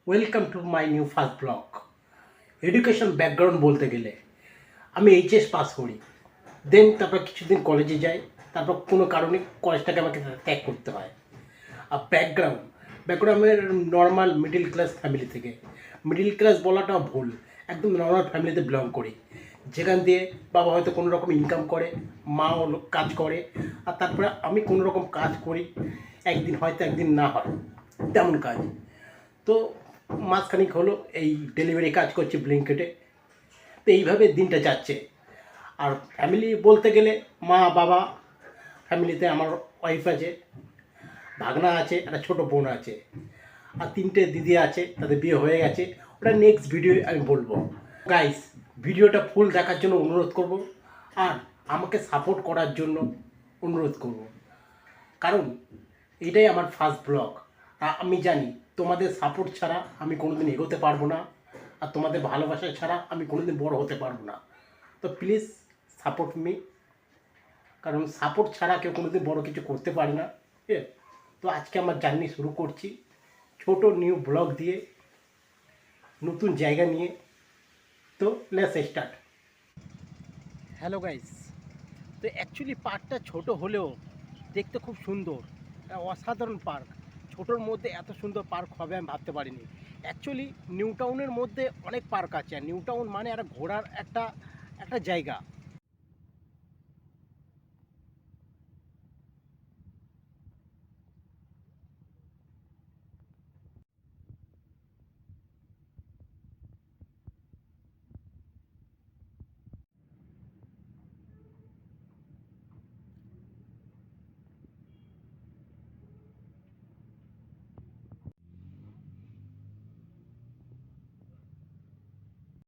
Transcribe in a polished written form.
Welcome to my new first blog. Education background বলতে গেলে আমি এইচএস পাস করি, দেন তারপর কিছুদিন কলেজে যাই, তারপর কোনো কারণে কলেজটাকে আমাকে ত্যাগ করতে হয়। আর ব্যাকগ্রাউন্ডের নর্মাল মিডিল ক্লাস ফ্যামিলি থেকে, মিডিল ক্লাস বলাটাও ভুল, একদম নর্মাল ফ্যামিলিতে বিলং করি, যেখান দিয়ে বাবা হয়তো কোনো রকম ইনকাম করে, মাও কাজ করে, আর তারপরে আমি কোনো রকম কাজ করি, একদিন হয়তো একদিন না হয় তেমন কাজ। তো মাসখানিক হলো এই ডেলিভারি কাজ করছি ব্লিঙ্কেটে। তো এইভাবে দিনটা যাচ্ছে। আর ফ্যামিলি বলতে গেলে মা বাবা, ফ্যামিলিতে আমার ওয়াইফ আছে, ভাগনা আছে, একটা ছোটো বোন আছে, আর তিনটে দিদি আছে, তাদের বিয়ে হয়ে গেছে। ওটা নেক্সট ভিডিও আমি বলবো। গাইস, ভিডিওটা ফুল দেখার জন্য অনুরোধ করব, আর আমাকে সাপোর্ট করার জন্য অনুরোধ করব, কারণ এটাই আমার ফার্স্ট ব্লগ। আমি জানি তোমাদের সাপোর্ট ছাড়া আমি কোনোদিন এগোতে পারবো না, আর তোমাদের ভালোবাসা ছাড়া আমি কোনোদিন বড় হতে পারবো না। তো প্লিজ সাপোর্ট মি, কারণ সাপোর্ট ছাড়া কেউ কোনোদিন বড় কিছু করতে পারে না। ঠিক আছে? তো আজকে আমার জার্নি শুরু করছি ছোট নিউ ব্লগ দিয়ে, নতুন জায়গা নিয়ে। তো লেটস স্টার্ট। হ্যালো গাইস, তো অ্যাকচুয়ালি পার্কটা ছোট হলেও দেখতে খুব সুন্দর, অসাধারণ পার্ক। ছোটোর মধ্যে এত সুন্দর পার্ক হবে আমি ভাবতে পারিনি। অ্যাকচুয়ালি নিউ টাউনের মধ্যে অনেক পার্ক আছে, আর নিউ টাউন মানে একটা ঘোরার একটা একটা জায়গা।